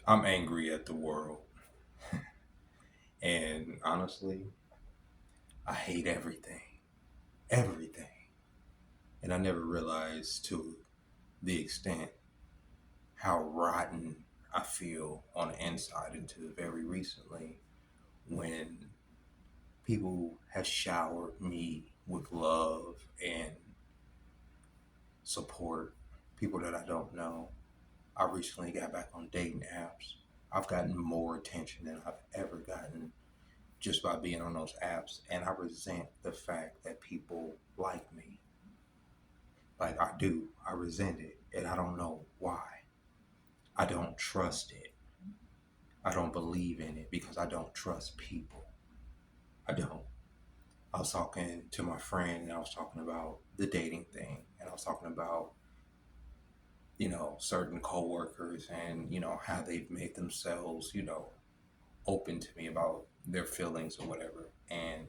I'm angry at the world. And honestly, I hate everything. Everything. And I never realized to the extent how rotten I feel on the inside until very recently when people have showered me with love and support. People that I don't know. I recently got back on dating apps. I've gotten more attention than I've ever gotten just by being on those apps. And I resent the fact that people like me. Like I do. I resent it. And I don't know why. I don't trust it. I don't believe in it because I don't trust people. I don't. I was talking to my friend and I was talking about the dating thing. And I was talking about, certain coworkers and, how they've made themselves, open to me about their feelings or whatever. And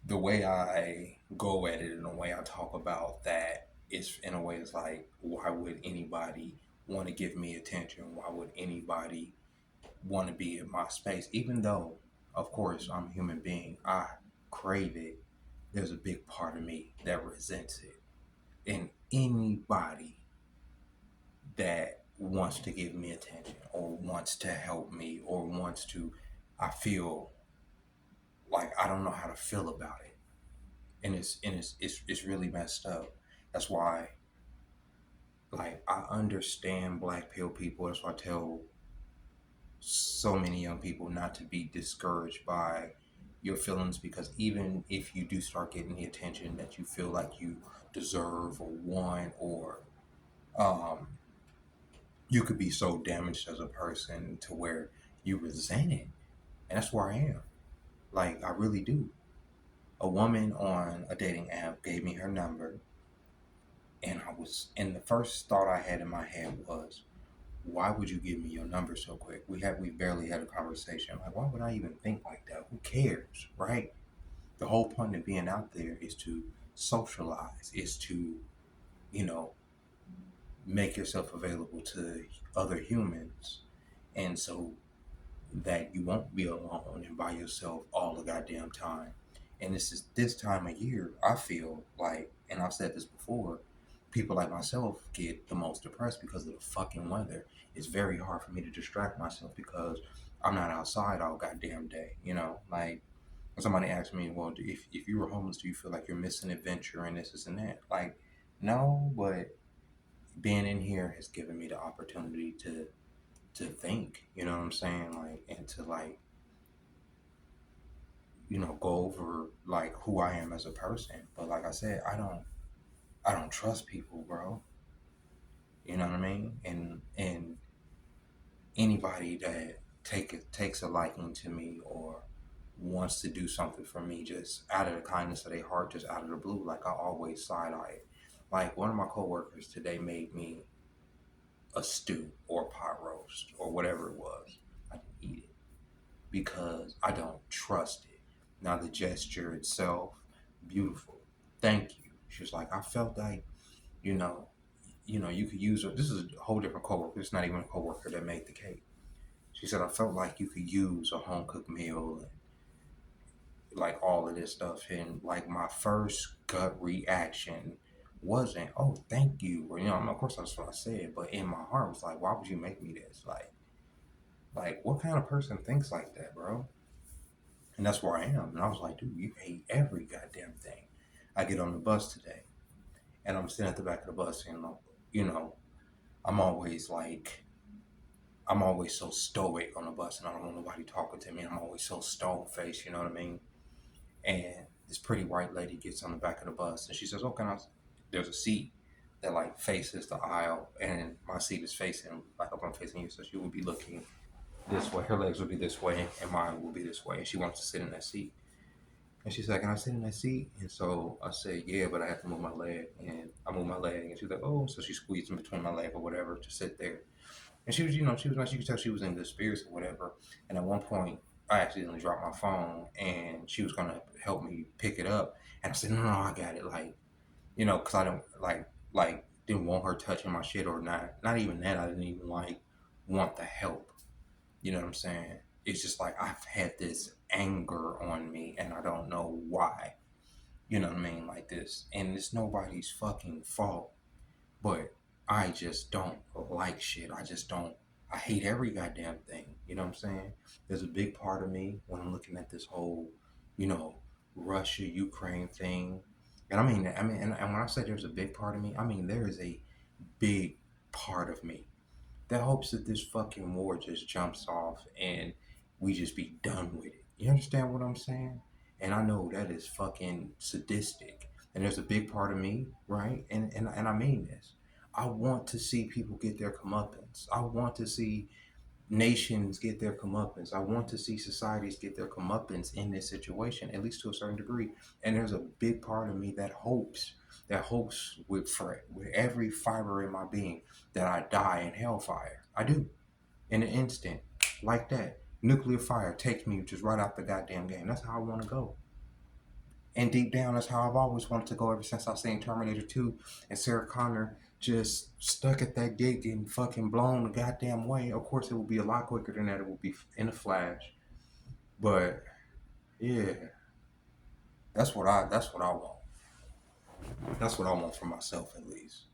the way I go at it and the way I talk about that is in a way it's like, why would anybody want to give me attention? Why would anybody want to be in my space? Even though, of course, I'm a human being, I crave it. There's a big part of me that resents it. And anybody that wants to give me attention or wants to help me or wants to, I feel like I don't know how to feel about it. And it's really messed up. That's why, like, I understand black pill people. That's why I tell so many young people not to be discouraged by your feelings, because even if you do start getting the attention that you feel like you deserve or want, or um, you could be so damaged as a person to where you resent it. And that's where I am. Like, I really do. A woman on a dating app gave me her number, and the first thought I had in my head was, why would you give me your number so quick? We barely had a conversation. Like, why would I even think like that? Who cares, right? The whole point of being out there is to socialize, is to, you know, make yourself available to other humans. And so that you won't be alone and by yourself all the goddamn time. And this is this time of year, I feel like, and I've said this before, people like myself get the most depressed because of the fucking weather. It's very hard for me to distract myself because I'm not outside all goddamn day, Like, when somebody asked me, well, if you were homeless, do you feel like you're missing adventure and this and that? Like, no, but being in here has given me the opportunity to think, you know what I'm saying? Like, and to like, go over like who I am as a person. But like I said, I don't trust people, bro. You know what I mean? And anybody that takes a liking to me or wants to do something for me just out of the kindness of their heart, just out of the blue, like I always side eye it. Like one of my coworkers today made me a stew or a pot roast or whatever it was. I didn't eat it because I don't trust it. Now the gesture itself, beautiful. Thank you. She was like, I felt like, you know, you could use this is a whole different coworker. It's not even a coworker that made the cake. She said, I felt like you could use a home cooked meal and like all of this stuff. And like my first gut reaction wasn't, oh, thank you. Or, of course that's what I said. But in my heart was like, why would you make me this? Like what kind of person thinks like that, bro? And that's where I am. And I was like, dude, you hate every goddamn thing. I get on the bus today and I'm sitting at the back of the bus and, you know, I'm always like, I'm always so stoic on the bus and I don't want nobody talking to me. I'm always so stone faced, you know what I mean? And this pretty white lady gets on the back of the bus and she says, oh, there's a seat that like faces the aisle and my seat is facing, like up I'm facing you. So she would be looking this way. Her legs would be this way and mine will be this way. And she wants to sit in that seat. And she's like, can I sit in that seat? And so I said, yeah, but I have to move my leg. And I move my leg. And she's like, oh. So she squeezed in between my leg or whatever to sit there. And she was, she was nice. You could tell she was in good spirits or whatever. And at one point, I accidentally dropped my phone and she was going to help me pick it up. And I said, no, I got it. Like, because I don't like didn't want her touching my shit or not even that. I didn't even like want the help. You know what I'm saying? It's just like I've had this anger on me and I don't know why. You know what I mean? Like this. And it's nobody's fucking fault. But I just don't like shit. I just don't. I hate every goddamn thing. You know what I'm saying? There's a big part of me when I'm looking at this whole, you know, Russia Ukraine thing. And and when I say there's a big part of me, I mean there is a big part of me that hopes that this fucking war just jumps off and we just be done with it. You understand what I'm saying? And I know that is fucking sadistic. And there's a big part of me, right? And I mean this. I want to see people get their comeuppance. I want to see nations get their comeuppance. I want to see societies get their comeuppance in this situation, at least to a certain degree. And there's a big part of me that hopes with every fiber in my being that I die in hellfire. I do. In an instant. Like that. Nuclear fire takes me just right out the goddamn game. That's how I want to go. And deep down, that's how I've always wanted to go ever since I seen Terminator 2 and Sarah Connor just stuck at that gate and fucking blown the goddamn way. Of course, it will be a lot quicker than that. It will be in a flash. But yeah, that's what I want. That's what I want for myself at least.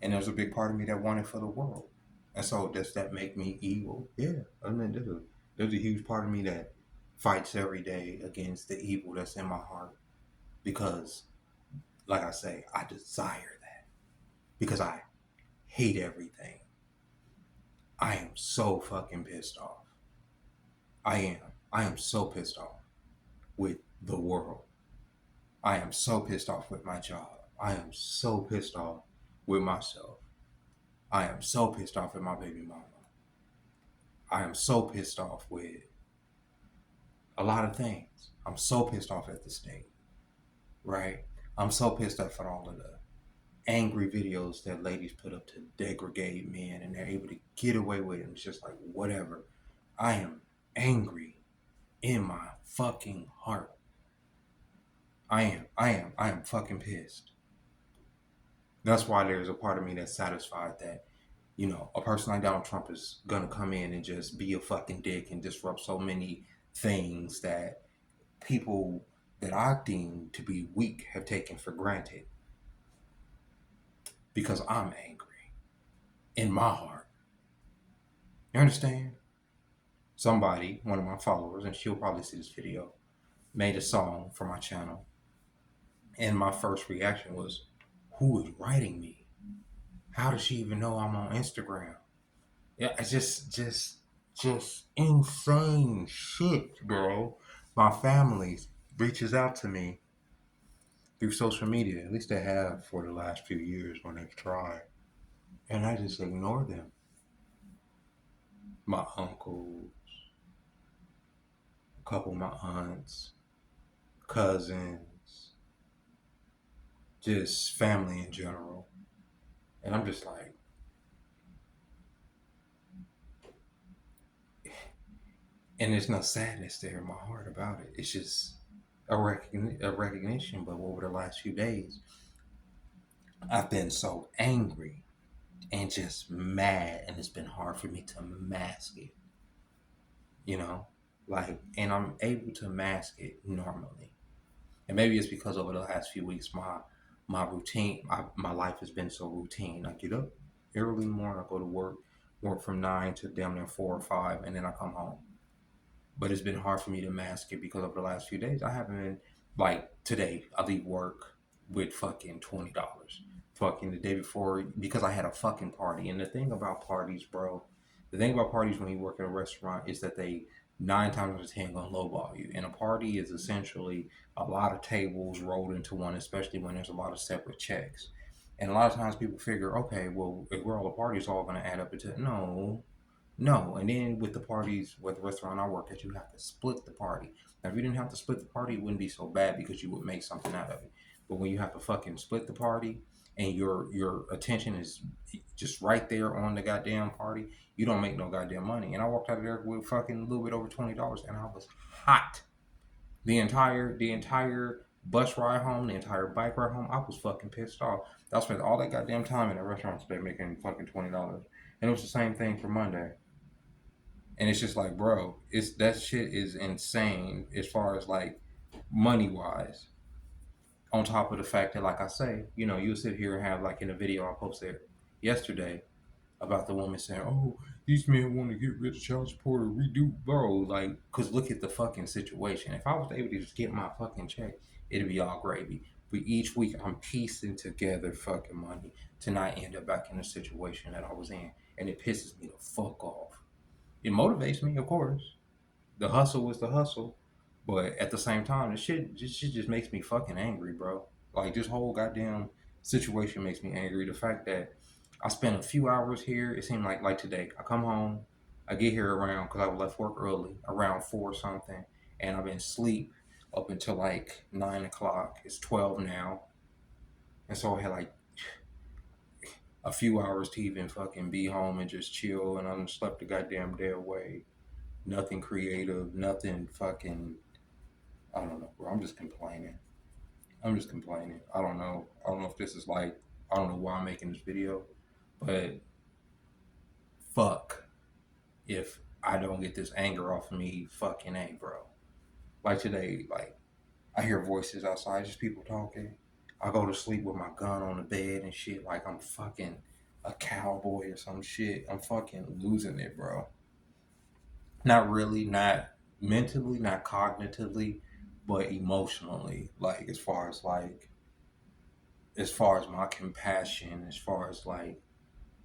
And there's a big part of me that want it for the world. And so does that make me evil? Yeah. I mean, there's a huge part of me that fights every day against the evil that's in my heart because like I say, I desire that because I hate everything. I am so fucking pissed off. I am. I am so pissed off with the world. I am so pissed off with my job. I am so pissed off with myself. I am so pissed off with my baby mama. I am so pissed off with a lot of things. I'm so pissed off at the state, right? I'm so pissed off at all of the angry videos that ladies put up to degrade men and they're able to get away with it. It's just like, whatever. I am angry in my fucking heart. I am fucking pissed. That's why there's a part of me that's satisfied that, you know, a person like Donald Trump is gonna come in and just be a fucking dick and disrupt so many things that people that I deem to be weak have taken for granted. Because I'm angry in my heart. You understand? Somebody, one of my followers, and she'll probably see this video, made a song for my channel. And my first reaction was, who is writing me? How does she even know I'm on Instagram? Yeah, it's just insane shit, bro. My family reaches out to me through social media. At least they have for the last few years when they've tried. And I just ignore them. My uncles, a couple of my aunts, cousins, just family in general. And I'm just like, and there's no sadness there in my heart about it. It's just a recognition. But over the last few days, I've been so angry and just mad, and it's been hard for me to mask it, you know? Like, and I'm able to mask it normally. And maybe it's because over the last few weeks, my routine, my life has been so routine. I get up early in the morning, I go to work from 9 to damn near 4 or 5, and then I come home. But it's been hard for me to mask it because over the last few days, I haven't been, like today, I leave work with fucking $20. Fucking the day before, because I had a fucking party. And the thing about parties, bro, the thing about parties when you work at a restaurant is that they 9 times out of 10 gonna lowball you. And a party is essentially a lot of tables rolled into one, especially when there's a lot of separate checks. And a lot of times people figure, okay, well, if we're all a party, it's all gonna add up into no. And then with the parties, with the restaurant I work at, you have to split the party. Now, if you didn't have to split the party, it wouldn't be so bad because you would make something out of it. But when you have to fucking split the party and your attention is just right there on the goddamn party, you don't make no goddamn money. And I walked out of there with fucking a little bit over $20, and I was hot. The entire bus ride home, the entire bike ride home, I was fucking pissed off. I spent all that goddamn time in a restaurant today making fucking $20. And it was the same thing for Monday. And it's just like, bro, it's that shit is insane as far as like money wise. On top of the fact that, like I say, you sit here and have like in a video I posted yesterday about the woman saying, "Oh, these men want to get rid of child support or redo, bro." Like, cause look at the fucking situation. If I was able to just get my fucking check, it'd be all gravy. But each week I'm piecing together fucking money to not end up back in the situation that I was in, and it pisses me the fuck off. It motivates me, of course. The hustle is the hustle, but at the same time, this shit just makes me fucking angry, bro. Like this whole goddamn situation makes me angry. The fact that I spent a few hours here, it seemed like today. I come home, I get here around because I left work early, around 4 or something, and I've been asleep up until like 9 o'clock. It's 12 now, and so I had like a few hours to even fucking be home and just chill, and I done slept the goddamn day away. Nothing creative, nothing fucking. I don't know, bro. I'm just complaining. I'm just complaining. I don't know. I don't know if this is like. I don't know why I'm making this video, but fuck if I don't get this anger off of me. Fucking A, bro. Like today, like I hear voices outside, just people talking. I go to sleep with my gun on the bed and shit, like I'm fucking a cowboy or some shit. I'm fucking losing it, bro. Not really, not mentally, not cognitively, but emotionally. Like as far as my compassion, as far as like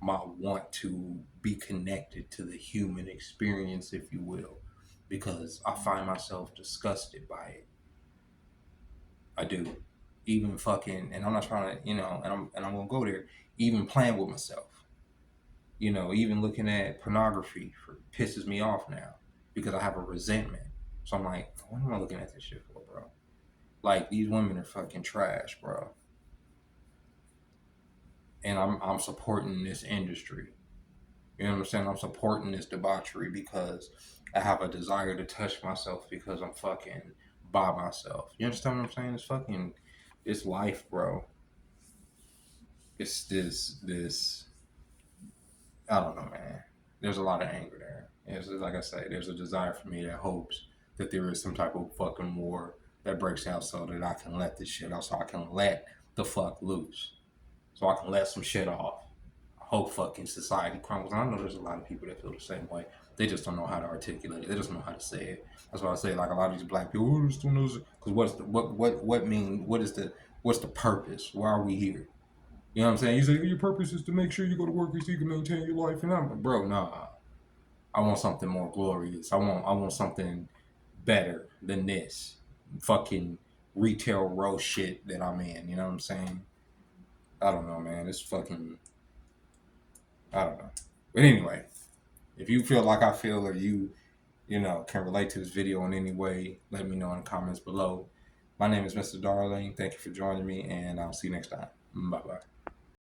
my want to be connected to the human experience, if you will, because I find myself disgusted by it. I do. Even fucking, and I'm not trying to, and I'm gonna go there. Even playing with myself, even looking at pornography pisses me off now because I have a resentment. So I'm like, what am I looking at this shit for, bro? Like these women are fucking trash, bro. And I'm supporting this industry. You know what I'm saying? I'm supporting this debauchery because I have a desire to touch myself because I'm fucking by myself. You understand what I'm saying? It's life, bro. It's this. I don't know, man. There's a lot of anger there. It's like I say, there's a desire for me that hopes that there is some type of fucking war that breaks out so that I can let this shit out, so I can let the fuck loose, so I can let some shit off. I hope fucking society crumbles. And I know there's a lot of people that feel the same way. They just don't know how to articulate it. They just don't know how to say it. That's why I say like a lot of these black people, oh, just don't know. Because what's the purpose? Why are we here? You know what I'm saying? You say your purpose is to make sure you go to work so you can maintain your life. And I'm like, bro, nah. I want something more glorious. I want something better than this fucking retail row shit that I'm in. You know what I'm saying? I don't know, man. It's fucking. I don't know. But anyway, if you feel like I feel, or you can relate to this video in any way, let me know in the comments below. My name is Mr. Darling. Thank you for joining me, and I'll see you next time. Bye bye.